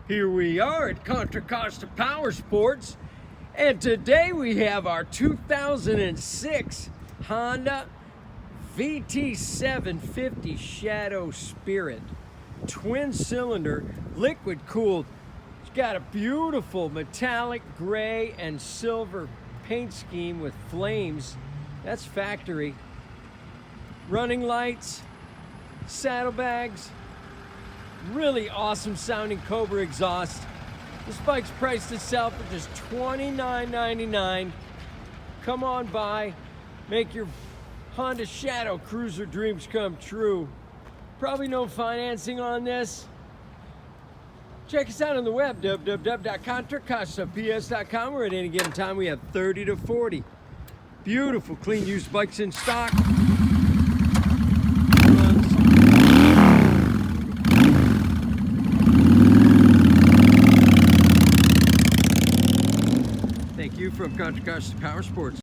Here we are at Contra Costa Power Sports, and today we have our 2006 Honda VT750 Shadow Spirit. Twin cylinder, liquid cooled. It's got a beautiful metallic gray and silver paint scheme with flames. That's factory. Running lights, saddlebags, really awesome sounding Cobra exhaust. This bike's priced itself at just $29.99. Come on by, make your Honda Shadow Cruiser dreams come true. Probably no financing on this. Check us out on the web, www.contracostaps.com, where at any given time we have 30 to 40 beautiful clean used bikes in stock. Thank you from Contra Costa Power Sports.